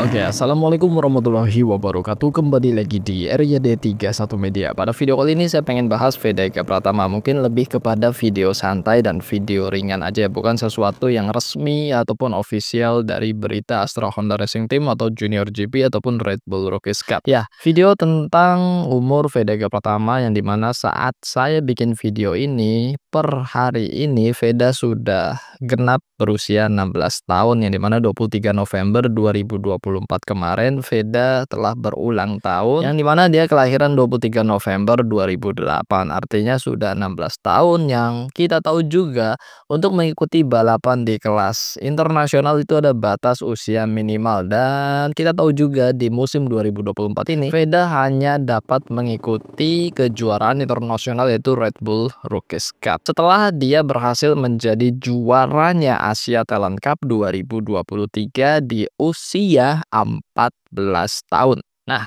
Oke, assalamualaikum warahmatullahi wabarakatuh. Kembali lagi di RYD31 Media. Pada video kali ini saya pengen bahas Veda Eka Pratama. Mungkin lebih kepada video santai dan video ringan aja, bukan sesuatu yang resmi ataupun official dari berita Astra Honda Racing Team atau Junior GP ataupun Red Bull Rookies Cup. Ya, video tentang umur Veda Eka Pratama yang dimana saat saya bikin video ini per hari ini Veda sudah genap berusia 16 tahun yang dimana 23 November 2024 kemarin Veda telah berulang tahun yang dimana dia kelahiran 23 November 2008, artinya sudah 16 tahun. Yang kita tahu juga untuk mengikuti balapan di kelas internasional itu ada batas usia minimal, dan kita tahu juga di musim 2024 ini Veda hanya dapat mengikuti kejuaraan internasional yaitu Red Bull Rookies Cup setelah dia berhasil menjadi juaranya Asia Talent Cup 2023 di usia 14 tahun. Nah,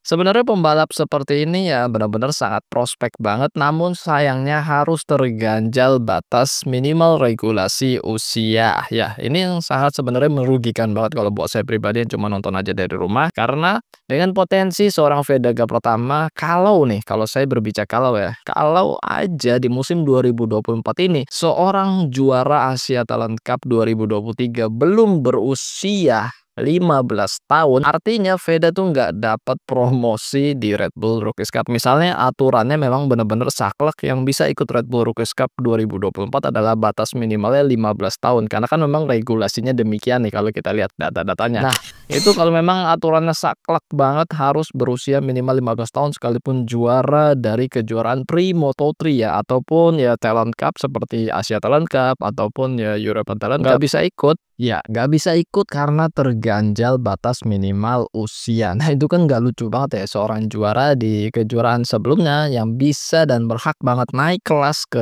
sebenarnya pembalap seperti ini ya benar-benar sangat prospek banget, namun sayangnya harus terganjal batas minimal regulasi usia. Ya, ini yang sangat sebenarnya merugikan banget kalau buat saya pribadi yang cuma nonton aja dari rumah, karena dengan potensi seorang Veda Eka Pratama, kalau saya berbicara kalau aja di musim 2024 ini seorang juara Asia Talent Cup 2023 belum berusia 15 tahun, artinya Veda tuh nggak dapat promosi di Red Bull Rookies Cup. Misalnya aturannya memang benar-benar saklek, yang bisa ikut Red Bull Rookies Cup 2024 adalah batas minimalnya 15 tahun, karena kan memang regulasinya demikian nih kalau kita lihat data-datanya. Nah, itu kalau memang aturannya saklek banget harus berusia minimal 15 tahun sekalipun juara dari kejuaraan Pri Moto3 ya, ataupun ya Talent Cup seperti Asia Talent Cup ataupun ya European Talent Cup, nggak bisa ikut. Ya, nggak bisa ikut karena terganjal batas minimal usia. Nah, itu kan nggak lucu banget ya, seorang juara di kejuaraan sebelumnya yang bisa dan berhak banget naik kelas ke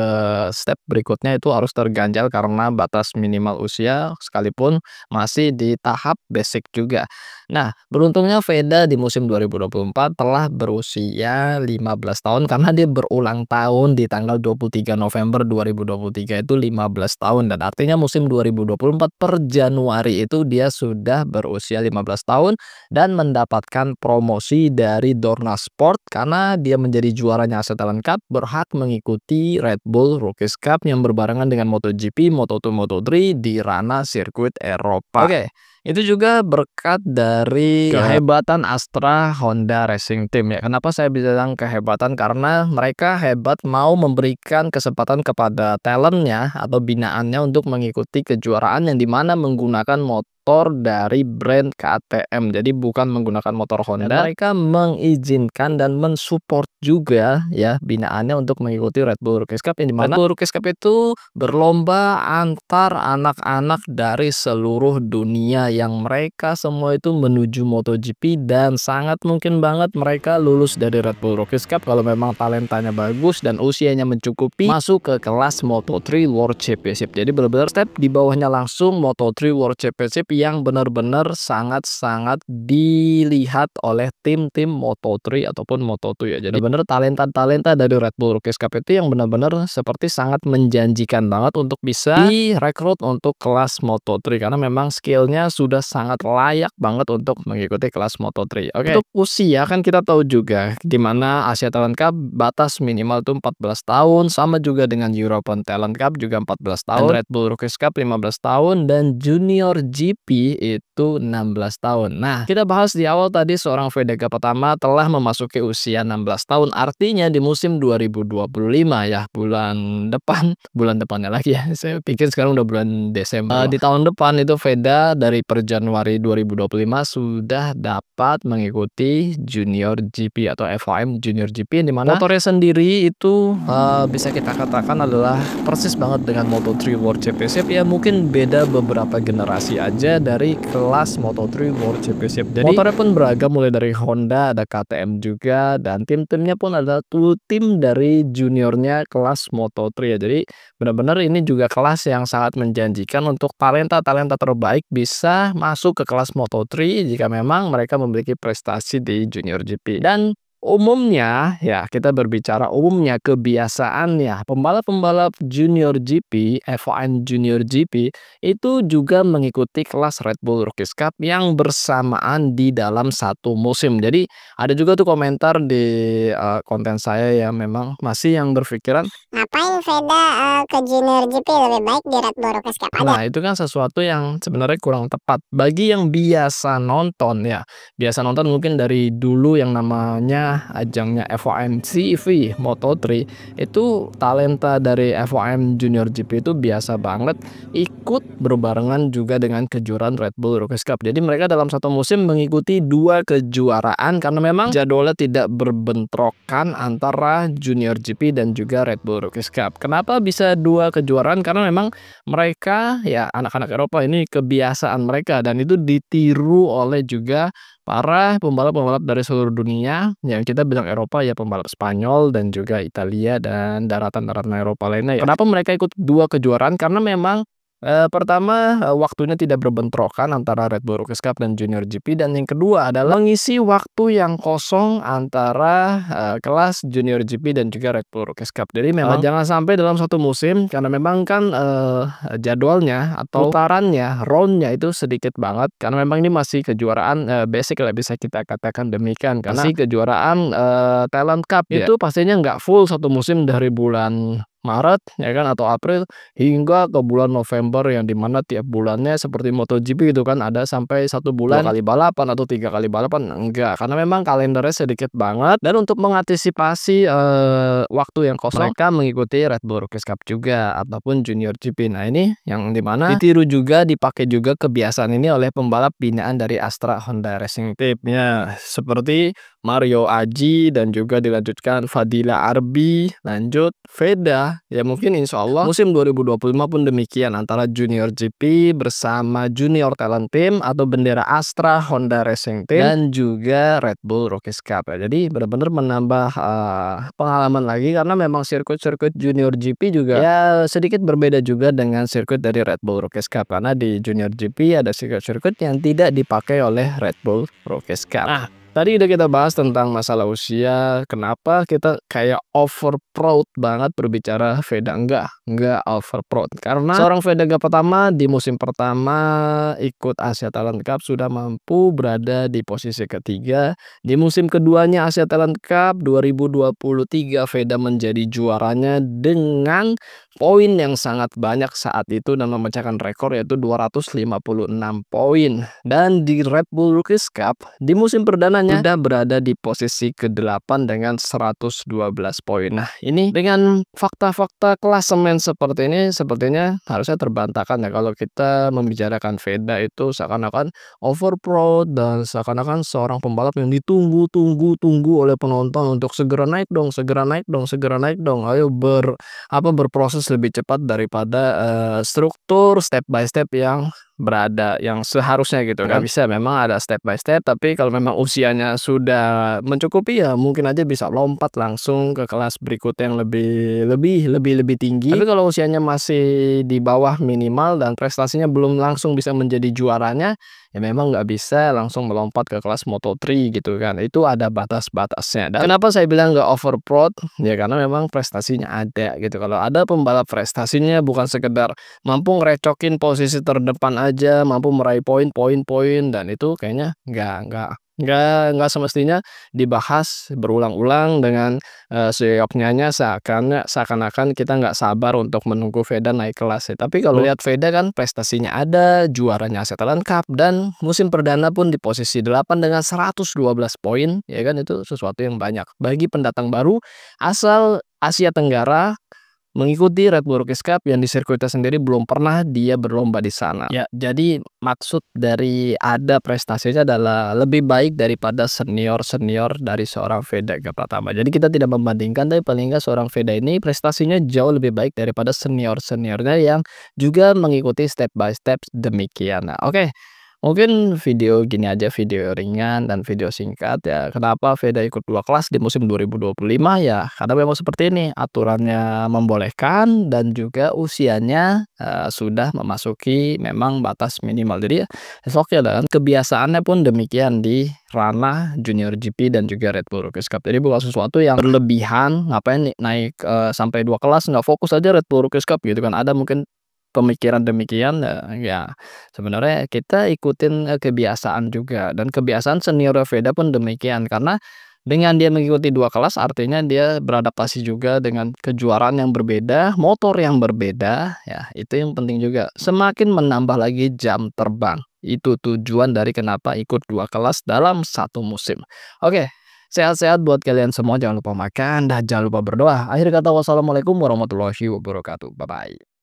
step berikutnya itu harus terganjal karena batas minimal usia sekalipun masih di tahap basic juga. Nah, beruntungnya Veda di musim 2024 telah berusia 15 tahun karena dia berulang tahun di tanggal 23 November 2023 itu 15 tahun, dan artinya musim 2024 per Januari itu dia sudah berusia 15 tahun dan mendapatkan promosi dari Dorna Sport karena dia menjadi juaranya Asia Talent Cup, berhak mengikuti Red Bull Rookies Cup yang berbarengan dengan MotoGP, Moto2, Moto3 di ranah sirkuit Eropa. Oke, itu juga berkat dari kehebatan Astra Honda Racing Team ya. Kenapa saya bilang kehebatan? Karena mereka hebat mau memberikan kesempatan kepada talentnya atau binaannya untuk mengikuti kejuaraan yang dimana menggunakan motor dari brand KTM. Jadi bukan menggunakan motor Honda. Dan mereka mengizinkan dan mensupport juga ya binaannya untuk mengikuti Red Bull Rookies Cup, yang dimana Red Bull Rookies Cup itu berlomba antar anak-anak dari seluruh dunia yang mereka semua itu menuju MotoGP, dan sangat mungkin banget mereka lulus dari Red Bull Rookies Cup kalau memang talentanya bagus dan usianya mencukupi masuk ke kelas Moto3 World Championship. Jadi benar-benar step di bawahnya langsung Moto3 World Championship yang benar-benar sangat-sangat dilihat oleh tim-tim Moto3 ataupun Moto2 ya. Jadi benar talenta-talenta dari Red Bull Rookies Cup itu yang benar-benar seperti sangat menjanjikan banget untuk bisa direkrut untuk kelas Moto3 karena memang skillnya sudah sangat layak banget untuk mengikuti kelas Moto3. Oke. Untuk usia kan kita tahu juga di mana Asia Talent Cup batas minimal itu 14 tahun, sama juga dengan European Talent Cup juga 14 tahun, dan Red Bull Rookies Cup 15 tahun, dan Junior GP itu 16 tahun. Nah, kita bahas di awal tadi seorang Veda Eka Pratama telah memasuki usia 16 tahun, artinya di musim 2025 ya, bulan depannya lagi ya, saya pikir sekarang udah bulan Desember. Di tahun depan itu Veda dari per Januari 2025 sudah dapat mengikuti Junior GP atau FIM Junior GP, yang dimana motornya sendiri itu bisa kita katakan adalah persis banget dengan Moto3 World Championship ya, mungkin beda beberapa generasi aja dari kelas Moto3 World Championship. Jadi motornya pun beragam, mulai dari Honda, ada KTM juga, dan tim-timnya pun ada tuh tim dari juniornya kelas Moto3 ya. Jadi benar-benar ini juga kelas yang sangat menjanjikan untuk talenta-talenta terbaik bisa masuk ke kelas Moto3 jika memang mereka memiliki prestasi di Junior GP. Dan Umumnya, ya kita berbicara umumnya kebiasaannya pembalap-pembalap Junior GP, F1 Junior GP itu juga mengikuti kelas Red Bull Rookies Cup yang bersamaan di dalam satu musim. Jadi ada juga tuh komentar di konten saya yang memang masih yang berpikiran, Ngapain Veda ke Junior GP, lebih baik di Red Bull Rookies Cup aja. nah itu kan sesuatu yang sebenarnya kurang tepat bagi yang biasa nonton ya. Biasa nonton mungkin dari dulu yang namanya ajangnya F1 CV Moto3 itu talenta dari F1 Junior GP itu biasa banget ikut berbarengan juga dengan kejuaraan Red Bull Rookies Cup. Jadi mereka dalam satu musim mengikuti dua kejuaraan karena memang jadwalnya tidak berbentrokan antara Junior GP dan juga Red Bull Rookies Cup. Kenapa bisa dua kejuaraan? Karena memang mereka ya anak-anak Eropa ini kebiasaan mereka dan itu ditiru oleh juga para pembalap-pembalap dari seluruh dunia yang kita bilang Eropa ya pembalap Spanyol dan juga Italia dan daratan-daratan Eropa lainnya ya. Kenapa mereka ikut dua kejuaraan? Karena memang pertama, waktunya tidak berbentrokan antara Red Bull Rookies Cup dan Junior GP dan yang kedua adalah mengisi waktu yang kosong antara, kelas Junior GP dan juga Red Bull Rookies Cup. Jadi memang jangan sampai dalam satu musim karena memang kan, jadwalnya atau putarannya, round-nya itu sedikit banget karena memang ini masih kejuaraan, basic lah bisa kita katakan demikian karena masih kejuaraan, Talent Cup ya. Itu pastinya nggak full satu musim dari bulan Maret ya kan atau April hingga ke bulan November yang dimana tiap bulannya seperti MotoGP gitu kan ada sampai satu bulan 2 kali balapan atau 3 kali balapan, enggak. Karena memang kalendernya sedikit banget dan untuk mengantisipasi, waktu yang kosong mereka mengikuti Red Bull Rookies Cup juga ataupun Junior GP. Nah ini yang dimana ditiru juga dipakai juga kebiasaan ini oleh pembalap binaan dari Astra Honda Racing Team ya seperti Mario Aji dan juga dilanjutkan Fadila Arbi, lanjut Veda. Ya mungkin insya Allah musim 2025 pun demikian antara Junior GP bersama Junior Talent Team atau bendera Astra Honda Racing Team dan juga Red Bull Rookies Cup ya. Jadi benar-benar menambah pengalaman lagi karena memang sirkuit-sirkuit Junior GP juga ya sedikit berbeda juga dengan sirkuit dari Red Bull Rookies Cup karena di Junior GP ada sirkuit-sirkuit yang tidak dipakai oleh Red Bull Rookies Cup. Nah, tadi udah kita bahas tentang masalah usia, kenapa kita kayak over proud banget berbicara Veda, enggak over proud. Karena seorang Vega pertama di musim pertama ikut Asia Talent Cup sudah mampu berada di posisi ketiga. Di musim keduanya Asia Talent Cup 2023 Veda menjadi juaranya dengan poin yang sangat banyak saat itu dan memecahkan rekor yaitu 256 poin. Dan di Red Bull Rookies Cup di musim perdananya sudah berada di posisi ke-8 dengan 112 poin. Nah, ini dengan fakta-fakta klasemen seperti ini sepertinya harusnya terbantahkan ya kalau kita membicarakan Veda itu seakan-akan over proud dan seakan-akan seorang pembalap yang ditunggu-tunggu oleh penonton untuk segera naik dong, segera naik dong, segera naik dong. Ayo berproses lebih cepat daripada struktur step by step yang berada yang seharusnya gitu kan. Nggak bisa memang ada step by step tapi kalau memang usianya sudah mencukupi ya mungkin aja bisa lompat langsung ke kelas berikutnya yang lebih tinggi. Tapi kalau usianya masih di bawah minimal dan prestasinya belum langsung bisa menjadi juaranya ya memang nggak bisa langsung melompat ke kelas Moto3 gitu kan. Itu ada batas-batasnya. Dan kenapa saya bilang nggak over proud? Ya karena memang prestasinya ada gitu. Kalau ada pembalap prestasinya bukan sekedar mampu ngerecokin posisi terdepan aja, mampu meraih poin dan itu kayaknya nggak semestinya dibahas berulang-ulang dengan seyoknyanya seakan-akan kita nggak sabar untuk menunggu Veda naik kelas ya. Tapi kalau lihat Veda kan prestasinya ada, juaranya Asia Talent Cup dan musim perdana pun di posisi 8 dengan 112 poin ya kan itu sesuatu yang banyak bagi pendatang baru asal Asia Tenggara mengikuti Red Bull Rookies Cup yang di sirkuitnya sendiri belum pernah dia berlomba di sana. Ya, jadi maksud dari ada prestasinya adalah lebih baik daripada senior-senior dari seorang Veda Pratama. Jadi kita tidak membandingkan tapi paling nggak seorang Veda ini prestasinya jauh lebih baik daripada senior-seniornya yang juga mengikuti step by step demikian. Nah, oke. Mungkin video gini aja, video ringan dan video singkat ya. Kenapa Veda ikut 2 kelas di musim 2025 ya, karena memang seperti ini, aturannya membolehkan dan juga usianya, sudah memasuki memang batas minimal. Jadi ya it's okay lah kan, kebiasaannya pun demikian di ranah Junior GP dan juga Red Bull Rookies Cup. Jadi bukan sesuatu yang berlebihan, ngapain naik, sampai 2 kelas nggak fokus aja Red Bull Rookies Cup gitu kan, ada mungkin pemikiran demikian, ya sebenarnya kita ikutin, kebiasaan juga dan kebiasaan senior Veda pun demikian. Karena dengan dia mengikuti 2 kelas artinya dia beradaptasi juga dengan kejuaraan yang berbeda, motor yang berbeda, ya itu yang penting juga. Semakin menambah lagi jam terbang, itu tujuan dari kenapa ikut 2 kelas dalam satu musim. Oke, sehat-sehat buat kalian semua, jangan lupa makan dan jangan lupa berdoa. Akhir kata wassalamualaikum warahmatullahi wabarakatuh. Bye-bye.